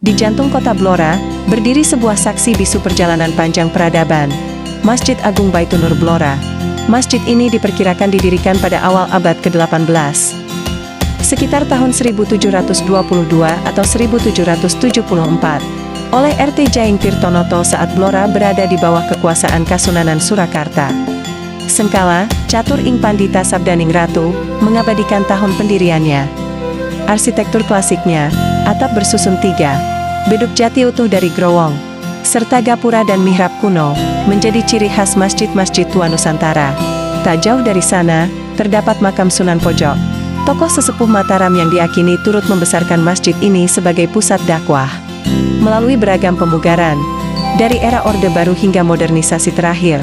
Di jantung kota Blora, berdiri sebuah saksi bisu perjalanan panjang peradaban, Masjid Agung Baitunur Blora. Masjid ini diperkirakan didirikan pada awal abad ke-18. Sekitar tahun 1722 atau 1774, oleh RT Jaing Tirtonoto saat Blora berada di bawah kekuasaan Kasunanan Surakarta. Sengkala, Catur ing Pandita Sabdaning Ratu, mengabadikan tahun pendiriannya. Arsitektur klasiknya, atap bersusun 3, beduk jati utuh dari growong, serta gapura dan mihrab kuno, menjadi ciri khas masjid-masjid tua Nusantara. Tak jauh dari sana, terdapat makam Sunan Pojok, tokoh sesepuh Mataram yang diakini turut membesarkan masjid ini sebagai pusat dakwah. Melalui beragam pemugaran, dari era Orde Baru hingga modernisasi terakhir,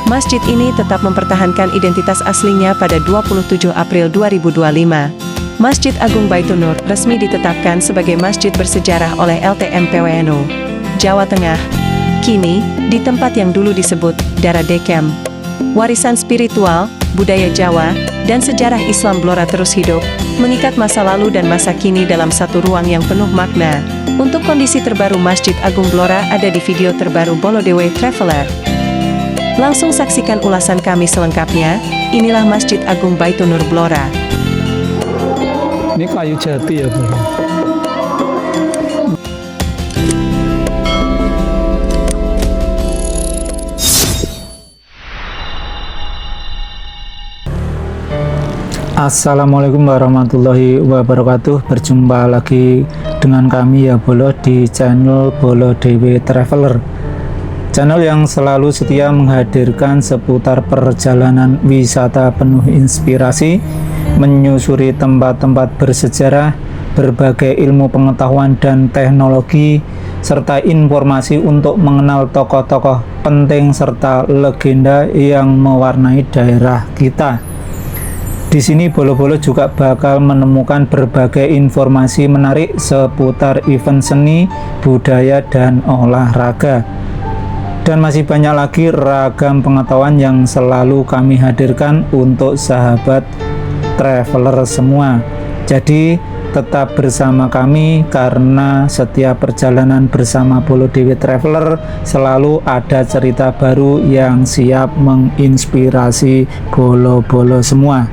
masjid ini tetap mempertahankan identitas aslinya. Pada 27 April 2025, Masjid Agung Baitunur resmi ditetapkan sebagai masjid bersejarah oleh LTM PWNU Jawa Tengah. Kini, di tempat yang dulu disebut Dara Dekem, warisan spiritual, budaya Jawa, dan sejarah Islam Blora terus hidup, mengikat masa lalu dan masa kini dalam satu ruang yang penuh makna. Untuk kondisi terbaru Masjid Agung Blora ada di video terbaru Bolodewe Traveler. Langsung saksikan ulasan kami selengkapnya. Inilah Masjid Agung Baitunur Blora. Ini kayu jati ya, Bro. Assalamualaikum warahmatullahi wabarakatuh. Berjumpa lagi dengan kami ya Bolo di channel Bolodewe Traveler, channel yang selalu setia menghadirkan seputar perjalanan wisata penuh inspirasi, menyusuri tempat-tempat bersejarah, berbagai ilmu pengetahuan dan teknologi, serta informasi untuk mengenal tokoh-tokoh penting serta legenda yang mewarnai daerah kita. Di sini Bolo-Bolo juga bakal menemukan berbagai informasi menarik seputar event seni, budaya, dan olahraga. Dan masih banyak lagi ragam pengetahuan yang selalu kami hadirkan untuk sahabat traveler semua. Jadi tetap bersama kami karena setiap perjalanan bersama Bolodewe Traveler selalu ada cerita baru yang siap menginspirasi bolo-bolo semua.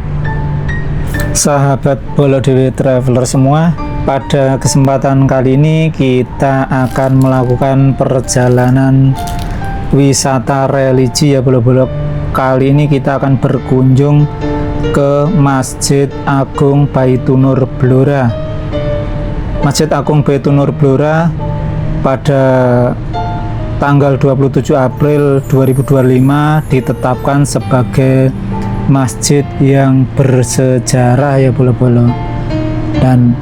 Sahabat Bolodewe Traveler semua, pada kesempatan kali ini kita akan melakukan perjalanan wisata religi ya bolo-bolo. Kali ini kita akan berkunjung ke Masjid Agung Baitunur Blora. Masjid Agung Baitunur Blora pada tanggal 27 April 2025 ditetapkan sebagai masjid yang bersejarah ya bolo-bolo. Dan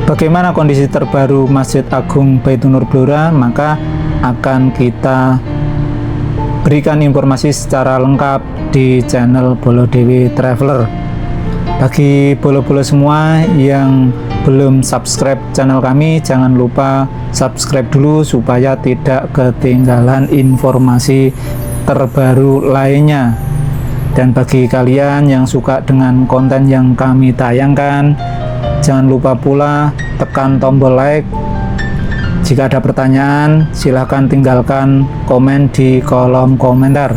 bagaimana kondisi terbaru Masjid Agung Baitunur Blora, maka akan kita berikan informasi secara lengkap di channel Bolodewe Traveler. Bagi bolo-bolo semua yang belum subscribe channel kami, jangan lupa subscribe dulu supaya tidak ketinggalan informasi terbaru lainnya. Dan bagi kalian yang suka dengan konten yang kami tayangkan, jangan lupa pula tekan tombol like. Jika ada pertanyaan, silahkan tinggalkan komen di kolom komentar.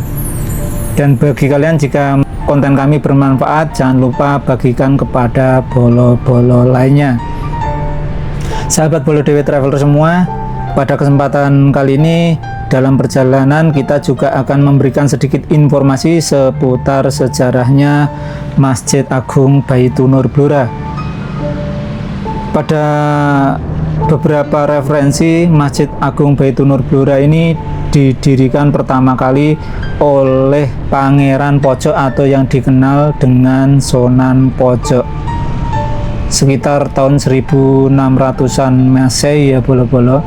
Dan bagi kalian jika konten kami bermanfaat, jangan lupa bagikan kepada bolo-bolo lainnya. Sahabat Bolodewe Traveler semua, pada kesempatan kali ini dalam perjalanan kita juga akan memberikan sedikit informasi seputar sejarahnya Masjid Agung Baitunur Blora. Pada beberapa referensi, Masjid Agung Baitunur Blora ini didirikan pertama kali oleh Pangeran Pojok atau yang dikenal dengan Sunan Pojok sekitar tahun 1600-an Masehi ya bolo-bolo.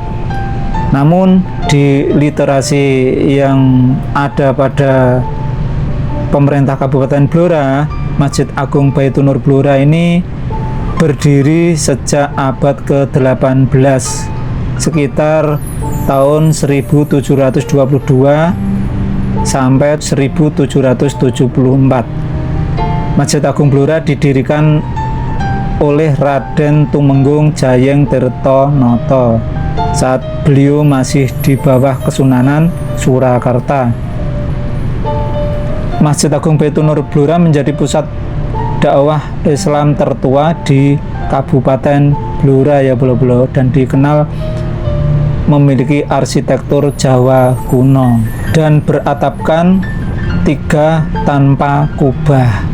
Namun di literasi yang ada pada pemerintah Kabupaten Blora, Masjid Agung Baitunur Blora ini berdiri sejak abad ke-18, sekitar tahun 1722 sampai 1774. Masjid Agung Blora didirikan oleh Raden Tumenggung Jayeng Tirtonata saat beliau masih di bawah Kesunanan Surakarta. Masjid Agung Baitunur Blora menjadi pusat dakwah Islam tertua di Kabupaten Blora ya bolo-bolo, dan dikenal memiliki arsitektur Jawa kuno dan beratapkan 3 tanpa kubah,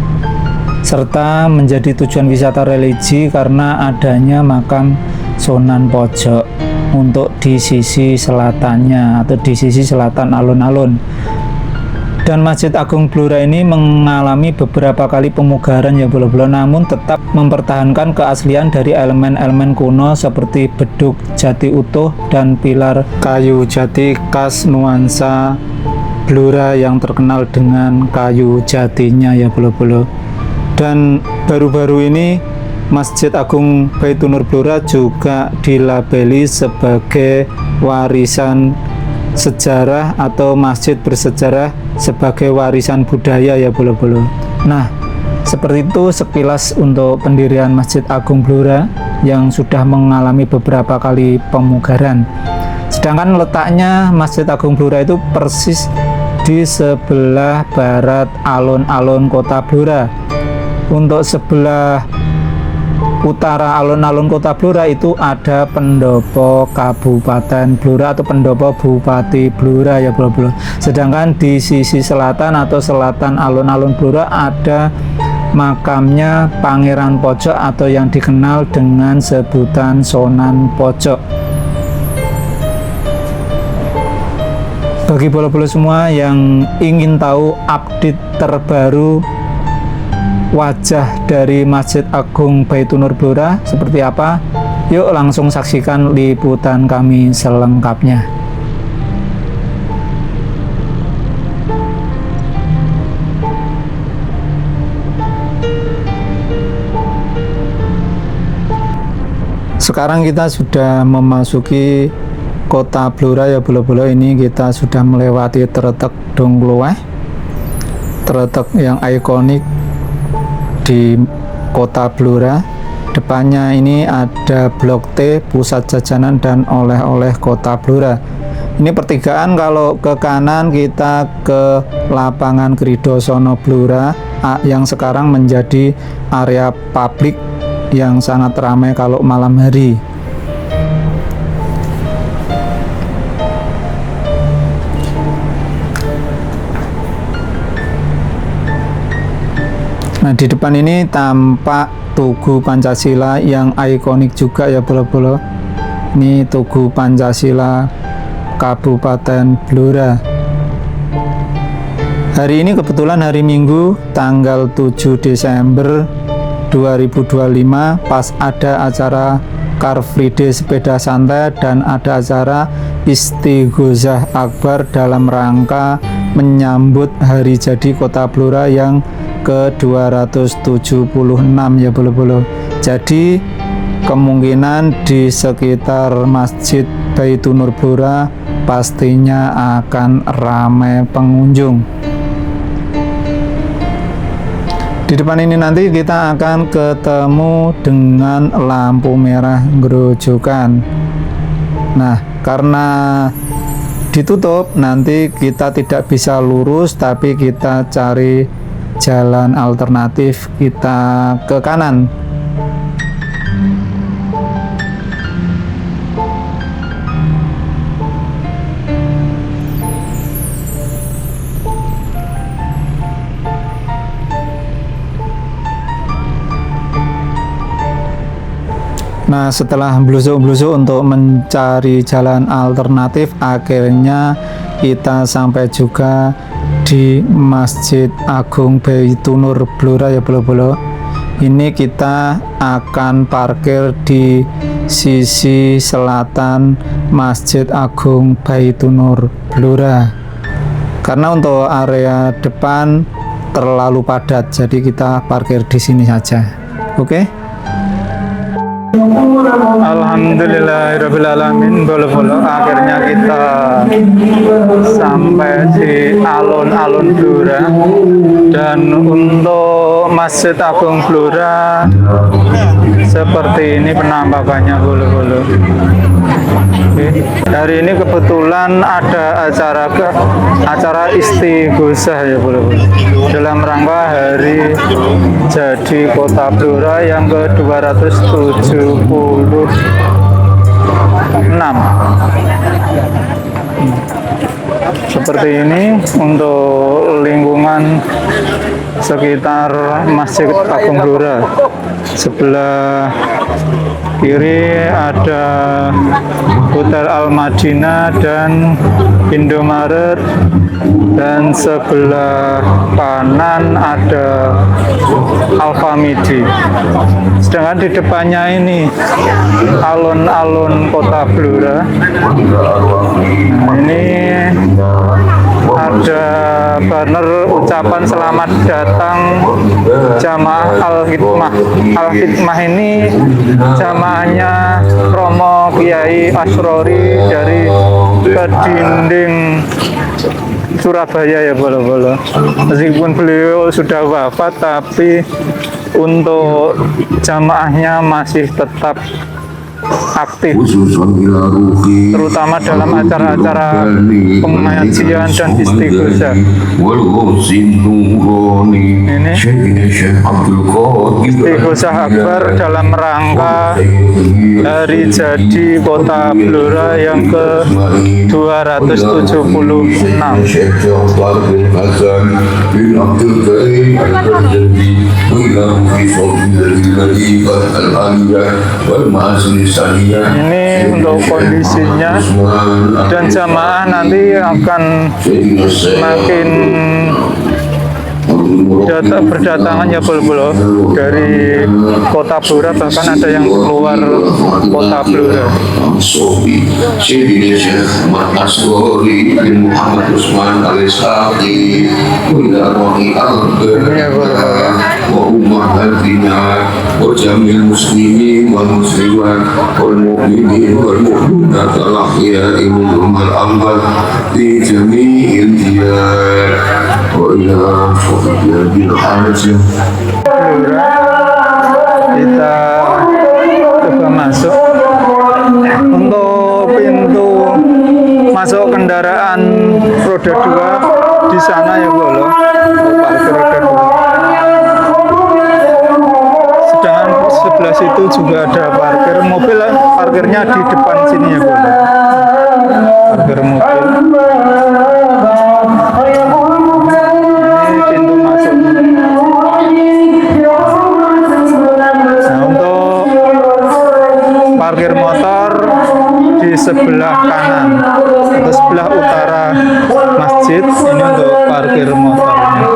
serta menjadi tujuan wisata religi karena adanya makam Sunan Pojok untuk di sisi selatannya atau di sisi selatan alun-alun. Dan Masjid Agung Blora ini mengalami beberapa kali pemugaran ya bolo-bolo, namun tetap mempertahankan keaslian dari elemen-elemen kuno seperti beduk jati utuh dan pilar kayu jati khas nuansa Blora yang terkenal dengan kayu jatinya ya bolo-bolo. Dan baru-baru ini Masjid Agung Baitunur Blora juga dilabeli sebagai warisan sejarah atau masjid bersejarah sebagai warisan budaya ya bolo-bolo. Nah, seperti itu sekilas untuk pendirian Masjid Agung Blora yang sudah mengalami beberapa kali pemugaran. Sedangkan letaknya Masjid Agung Blora itu persis di sebelah barat alun-alun kota Blora. Untuk sebelah utara alun-alun kota Blora itu ada pendopo Kabupaten Blora atau pendopo Bupati Blora ya bro. Sedangkan di sisi selatan atau selatan alun-alun Blora ada makamnya Pangeran Pojok atau yang dikenal dengan sebutan Sunan Pojok. Bagi bolo-bolo semua yang ingin tahu update terbaru wajah dari Masjid Agung Baitunur Blora seperti apa, yuk langsung saksikan liputan kami selengkapnya. Sekarang kita sudah memasuki kota Blora ya bolo-bolo. Ini kita sudah melewati Tretek Dongloeh, tretek yang ikonik di kota Blora. Depannya ini ada Blok T, pusat jajanan dan oleh-oleh kota Blora. Ini pertigaan, kalau ke kanan kita ke lapangan Kridosono Blora yang sekarang menjadi area publik yang sangat ramai kalau malam hari. Nah, di depan ini tampak Tugu Pancasila yang ikonik juga ya bolo-bolo. Ini Tugu Pancasila Kabupaten Blora. Hari ini kebetulan hari Minggu tanggal 7 Desember 2025, pas ada acara Car Free Day sepeda santai dan ada acara Istighosah Akbar dalam rangka menyambut hari jadi kota Blora yang ke-276 ya bolo-bolo. Jadi kemungkinan di sekitar Masjid Baitunur Blora pastinya akan ramai pengunjung. Di depan ini nanti kita akan ketemu dengan lampu merah grojogan. Nah, karena ditutup nanti kita tidak bisa lurus, tapi kita cari jalan alternatif, kita ke kanan. Nah, setelah blusuk-blusuk untuk mencari jalan alternatif, akhirnya kita sampai juga di Masjid Agung Baitunur Blora ya bolo-bolo. Ini kita akan parkir di sisi selatan Masjid Agung Baitunur Blora. Karena untuk area depan terlalu padat, jadi kita parkir di sini saja. Oke? Alhamdulillahirrahmanirrahim. Bolo-bolo akhirnya kita sampai di alun-alun Blora. Dan untuk Masjid Agung Blora seperti ini penampakannya bolo-bolo. Hari ini kebetulan ada acara istighosah ya bolo-bolo, dalam rangka hari jadi Kota Blora yang ke-276. Seperti ini untuk lingkungan sekitar Masjid Agung Blora. Sebelah kiri ada Hotel Al Madinah dan Indomaret, dan sebelah kanan ada Alfamidi. Sedangkan di depannya ini alun-alun Kota Blora. Nah, ini ada banner ucapan selamat datang jamaah Al-Hikmah. Al-Hikmah ini jamaahnya Romo Kiai Asrori dari Kedinding Surabaya ya bolo-bolo. Meskipun beliau sudah wafat, tapi untuk jamaahnya masih tetap aktif, terutama dalam acara-acara pengajian dan istighosah. Ini istighosah akbar dalam rangka hari jadi Kota Blora yang ke-276. Ini untuk kondisinya, dan jamaah nanti akan makin berdatangan ya bolo-bolo dari Kota Blora, bahkan ada yang keluar Kota Blora. Kita coba masuk. Untuk pintu masuk kendaraan roda 2 di sana ya bolo, parkir roda 2. Sedangkan sebelah situ juga ada parkir mobil, parkirnya di depan sini ya bolo, parkir mobil. Parkir motor di sebelah kanan atau sebelah utara masjid. Ini untuk parkir motornya.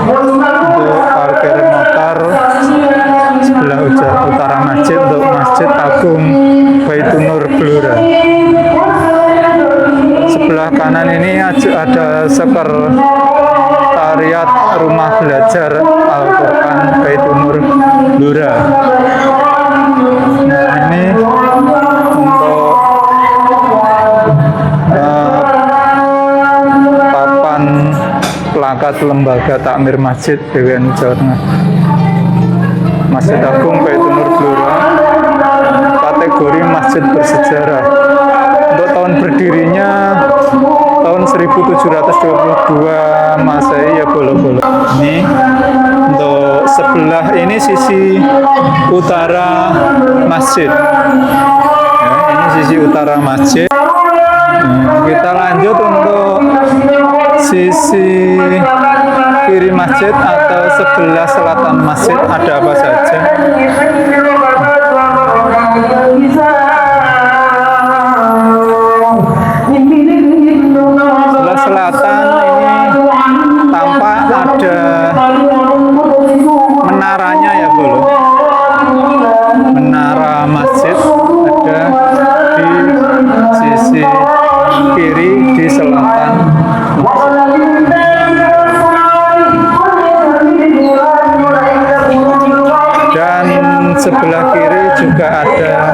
Untuk parkir motor sebelah utara masjid untuk Masjid Agung Baitunur Blora. Sebelah kanan ini ada sekretariat Rumah Belajar Al-Quran Baitunur Blora. Nah, ini untuk papan plakat lembaga takmir masjid BWN Jawa Tengah. Masjid Agung Baitunur Blora, kategori masjid bersejarah. Untuk tahun berdirinya tahun 1722 Masehi ya bolo-bolo. Ini untuk sebelah ini sisi utara masjid. Ya, ini sisi utara masjid. Kita lanjut untuk sisi kiri masjid atau sebelah selatan masjid ada apa saja. Sebelah selatan ini tampak ada menaranya ya bolo. Menara masjid ada di sisi kiri di selatan masjid. juga ada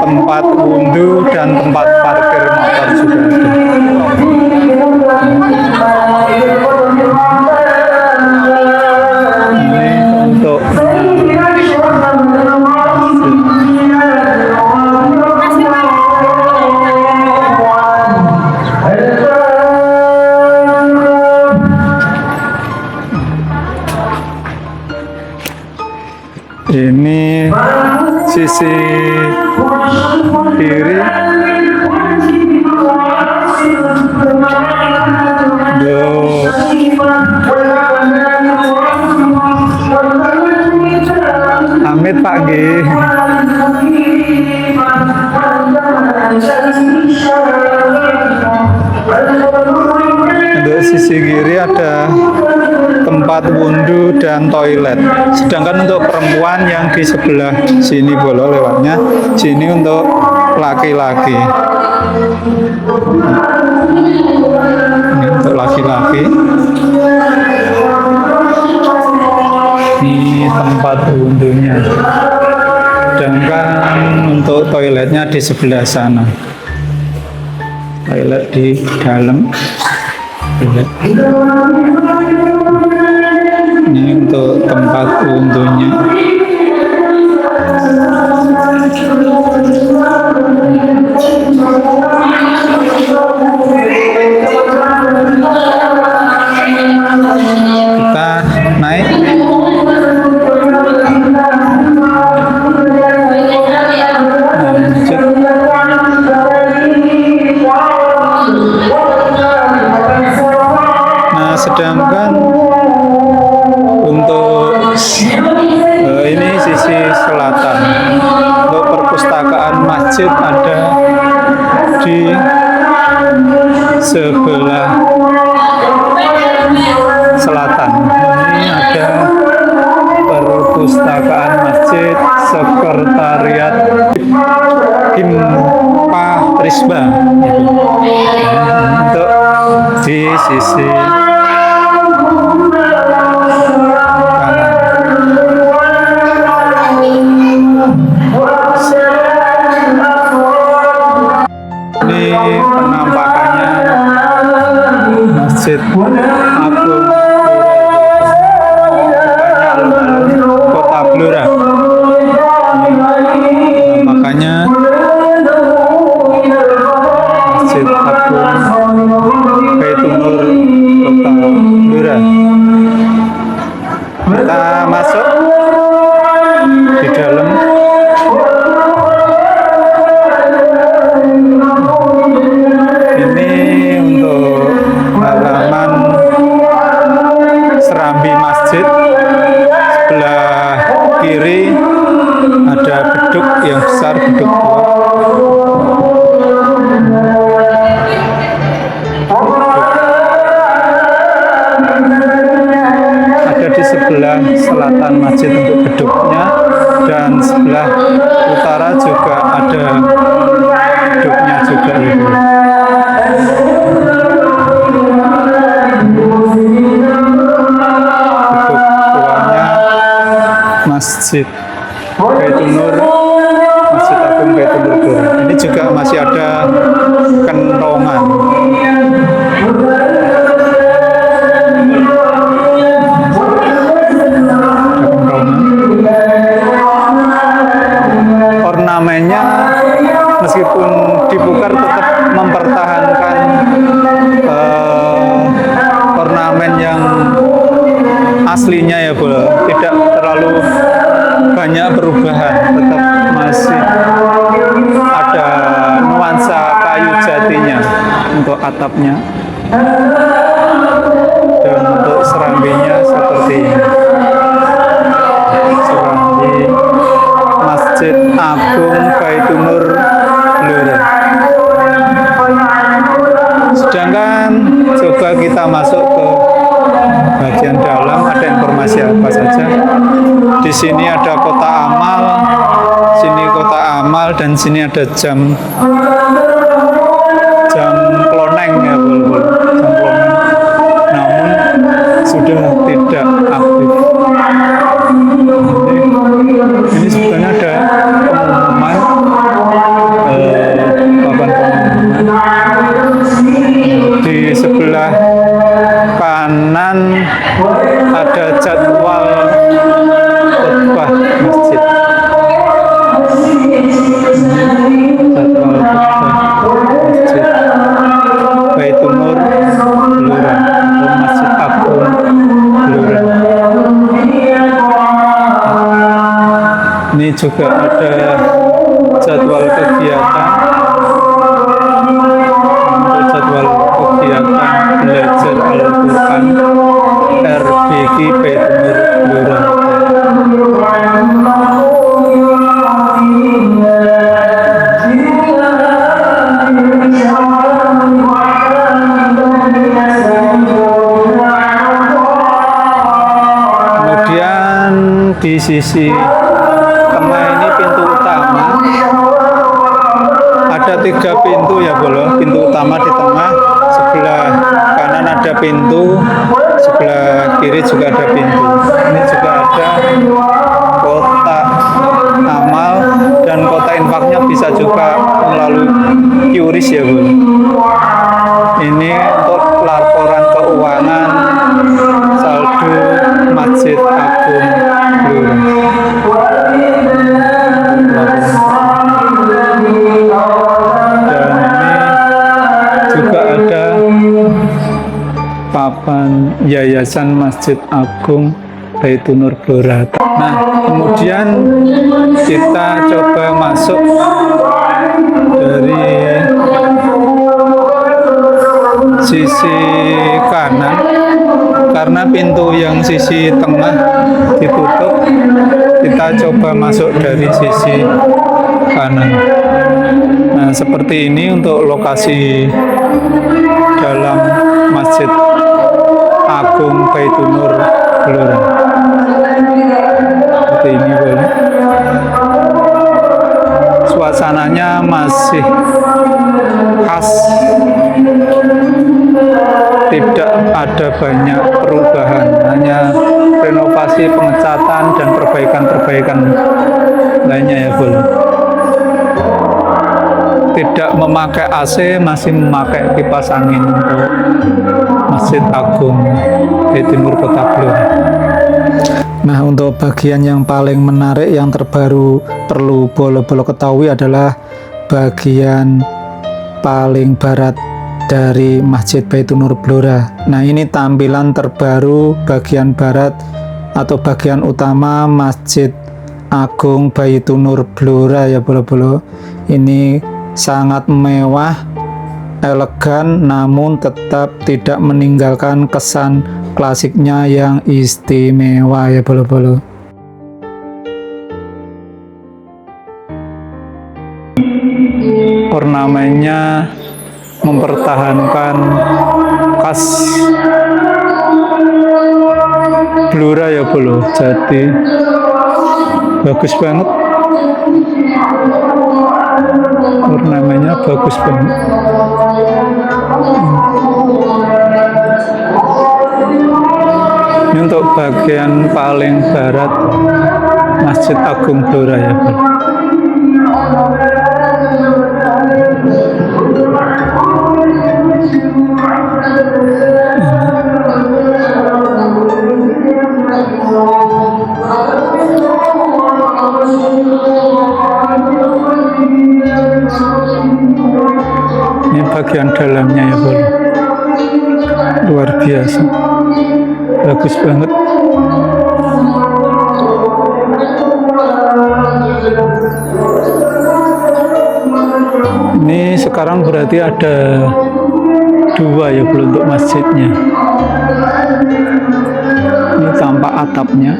tempat wudhu dan tempat parkir motor juga ada. Ini untuk ini sisi kiri. Amit Pak G. Untuk sisi kiri ada tempat wudhu dan toilet. Sedangkan untuk perempuan yang di sebelah sini boleh lewatnya, sini untuk laki-laki. Ini untuk laki-laki. Ini tempat wudhunya. Sedangkan untuk toiletnya di sebelah sana. Toilet di dalam. Ini untuk tempat wudhunya. Kita naik. Nah, sedangkan untuk ini sisi selatan. Untuk perpustakaan masjid ada di sebelah selatan. Ini ada perpustakaan masjid, sekretariat Himpa Trisba. Untuk di sisi penampakannya Masjid Agung Kota Blora. Penampakannya Masjid Agung Baitunur Kota Blora. Kita masuk di dalam. Serambi masjid, sebelah kiri ada beduk yang besar, beduk tua. Ada di sebelah selatan masjid untuk beduknya, dan sebelah utara juga ada beduknya juga itu. Masjid Baitunur, Masjid Agung Baitunur Blora. Ini juga masih ada kentongan. Ornamennya meskipun dibukar tetap mempertahankan ornamen yang aslinya ya Bu, tidak terlalu banyak perubahan, tetap masih ada nuansa kayu jatinya untuk atapnya, dan untuk serambinya seperti ini. Serambi Masjid Agung Baitunur Blora. Sedangkan coba kita masuk ke bagian dalam, ada informasi apa saja. Di sini ada kotak amal, sini kotak amal, dan sini ada jam kloneng ya Bu, jam kloneng. Namun sudah tidak aktif. Ini sebenarnya ada juga ada jadwal kegiatan. Untuk jadwal kegiatan belajar Al-Quran RBK Baitunur Blora. Kemudian di sisi tengah ini pintu utama, ada 3 pintu ya bolo. Pintu utama di tengah, sebelah kanan ada pintu, sebelah kiri juga ada pintu. Ini juga ada kotak amal dan kotak infaknya bisa juga melalui QRIS ya bolo. Ini untuk laporan keuangan saldo Masjid Agung Blora. Dan ini juga ada papan Yayasan Masjid Agung Baitunur Blora. Nah, kemudian kita coba masuk dari sisi kanan, karena pintu yang sisi tengah ditutup. Kita coba masuk dari sisi kanan. Nah, seperti ini untuk lokasi dalam Masjid Agung Baitunur Blora. Seperti ini boleh. Suasananya masih khas, tidak ada banyak perubahan, hanya renovasi, pengecatan, dan perbaikan-perbaikan lainnya ya boleh. Tidak memakai AC, masih memakai kipas angin untuk Masjid Agung Baitunur Kota Blora. Nah, untuk bagian yang paling menarik yang terbaru perlu bolo-bolo ketahui adalah bagian paling barat dari Masjid Baitunur Blora. Nah, ini tampilan terbaru bagian barat atau bagian utama Masjid Agung Baitunur Blora ya bolo-bolo. Ini sangat mewah, elegan, namun tetap tidak meninggalkan kesan klasiknya yang istimewa ya bolo-bolo. Ornamennya mempertahankan khas Blora ya bolo, jadi bagus banget. Ornamennya bagus banget. Ini untuk bagian paling barat Masjid Agung Blora ya bolo. Ini bagian dalamnya ya bolo, luar biasa, bagus banget. Ini sekarang berarti ada 2 ya bolo untuk masjidnya. Ini tampak atapnya.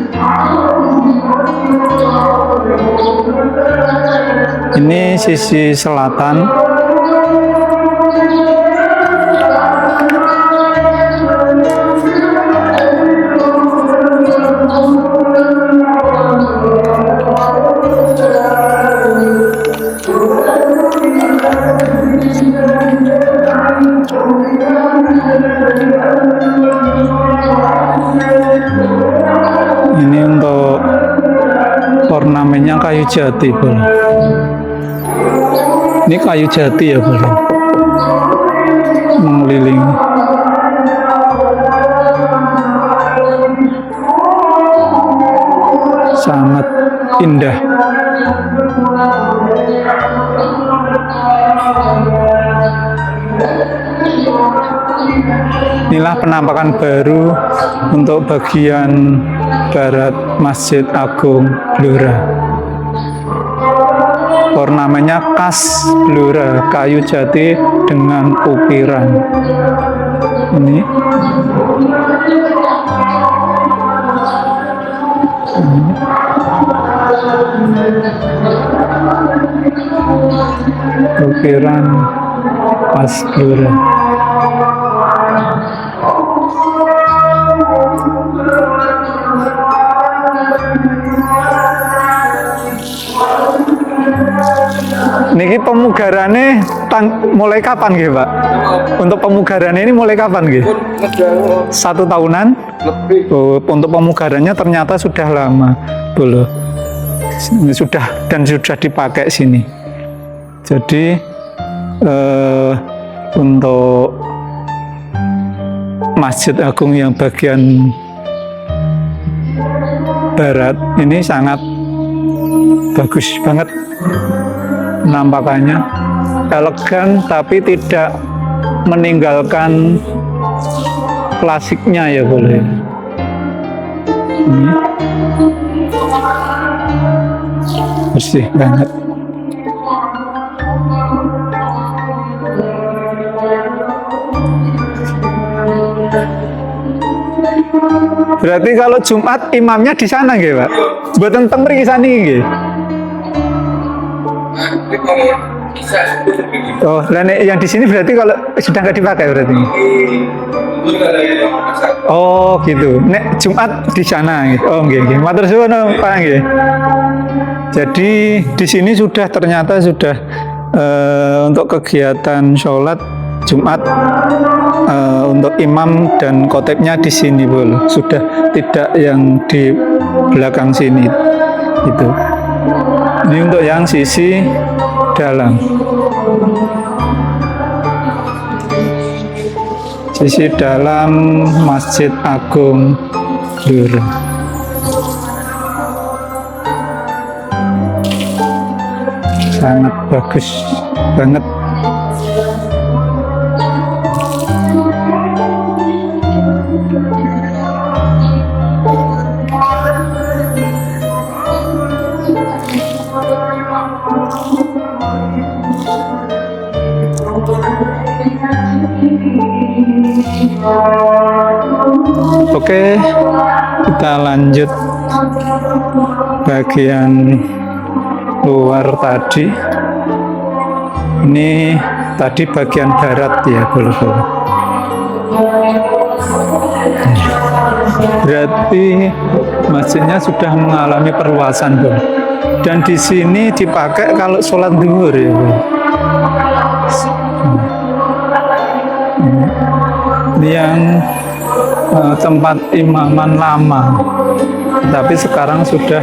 Ini sisi selatan. Ini untuk ornamennya kayu jati bolo. Ini kayu jati ya bolo, mengelilingi. Sangat indah. Inilah penampakan baru untuk bagian barat Masjid Agung Blora. ornamennya khas Blora, kayu jati dengan ukiran. Ini ukiran khas Blora. Niki pemugarannya mulai kapan gitu Pak? Untuk pemugarannya ini mulai kapan gitu? 1 tahunan? Lebih. Oh, untuk pemugarannya ternyata sudah lama, boleh. Sudah dipakai sini. Jadi untuk Masjid Agung yang bagian barat ini sangat bagus banget penampakannya, elegan tapi tidak meninggalkan klasiknya ya boleh. Ini bersih banget. Berarti kalau Jumat imamnya di sana nggih, Pak? Mboten teng mriki sani nggih. Oh, lah nek yang di sini berarti kalau sudah nggak dipakai berarti. Oh, gitu. Nek Jumat di sana nggih. Oh, nggih nggih. Matur suwun Pak nggih. Jadi di sini ternyata sudah untuk kegiatan sholat Jumat untuk imam dan khotibnya di sini boleh, sudah tidak yang di belakang sini itu. Ini untuk yang sisi dalam, sisi dalam Masjid Agung Blora. Sangat bagus banget. Oke, kita lanjut bagian luar tadi. Ini tadi bagian barat ya, boleh. Berarti masjidnya sudah mengalami perluasan, Bro. Dan di sini dipakai kalau sholat zuhur ya, Bro. Ini yang tempat imaman lama, tapi sekarang sudah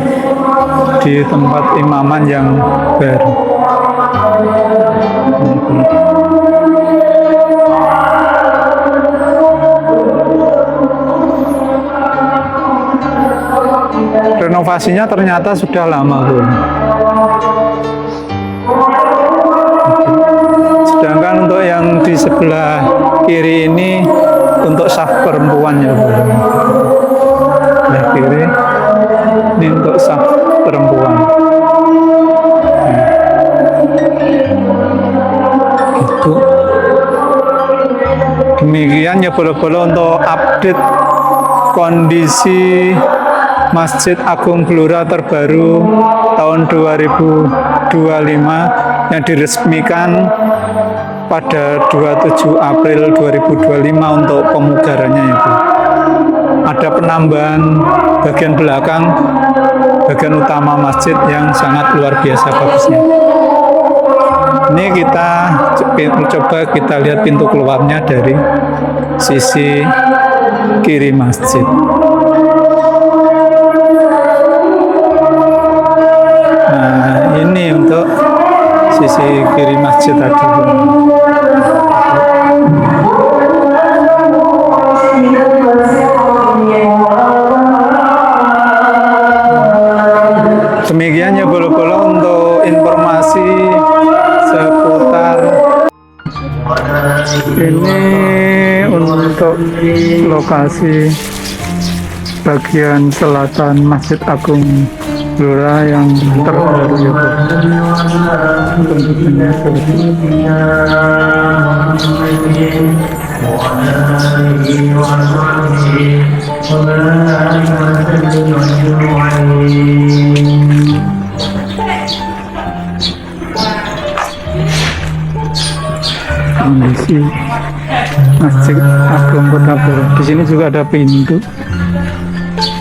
di tempat imaman yang baru. Renovasinya ternyata sudah lama, Bro. Sedangkan untuk yang di sebelah kiri ini untuk saf perempuan ya, Bro. Sebelah kiri ini untuk saf perempuan. Gitu. Demikian ya, Bro, untuk update kondisi Masjid Agung Blora terbaru tahun 2025 yang diresmikan pada 27 April 2025 untuk pemugarannya ya, Bu. Ada penambahan bagian belakang, bagian utama masjid yang sangat luar biasa bagusnya. Ini kita coba kita lihat pintu keluarnya dari sisi kiri masjid. Nah, ini untuk sisi kiri masjid tadi. Demikian ya, bolo-bolo, untuk informasi seputar ini untuk lokasi bagian selatan Masjid Agung Blora yang terbaru ya Bu. Bentuknya seperti kondisi Masjid Agung Kota Blora. Di sini juga ada pintu.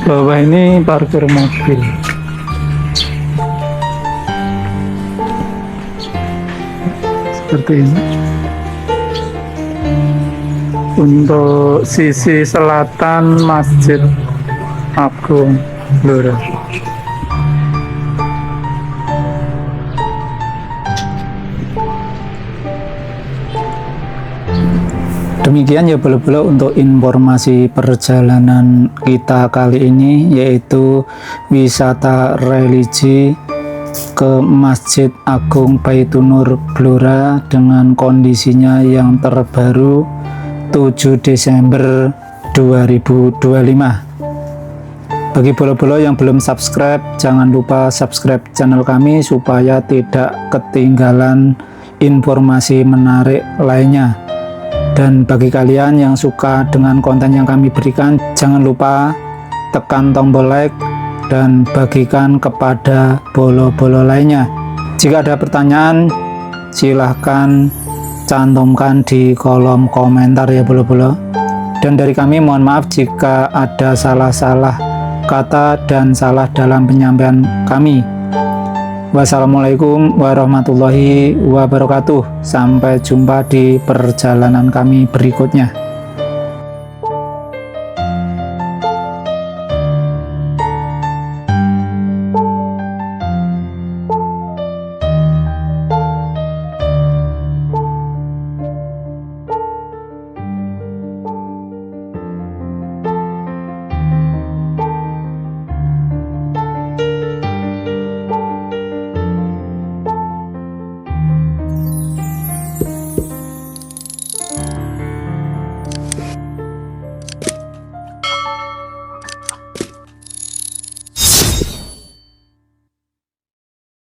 Bawah ini parkir mobil. Seperti ini. Untuk sisi selatan Masjid Agung Blora. Demikian ya bolo-bolo untuk informasi perjalanan kita kali ini, yaitu wisata religi ke Masjid Agung Baitunur Blora dengan kondisinya yang terbaru 7 Desember 2025. Bagi bolo-bolo yang belum subscribe, jangan lupa subscribe channel kami supaya tidak ketinggalan informasi menarik lainnya. Dan bagi kalian yang suka dengan konten yang kami berikan, jangan lupa tekan tombol like dan bagikan kepada bolo-bolo lainnya. Jika ada pertanyaan, silahkan cantumkan di kolom komentar ya bolo-bolo. Dan dari kami mohon maaf jika ada salah-salah kata dan salah dalam penyampaian kami. Wassalamualaikum warahmatullahi wabarakatuh. Sampai jumpa di perjalanan kami berikutnya.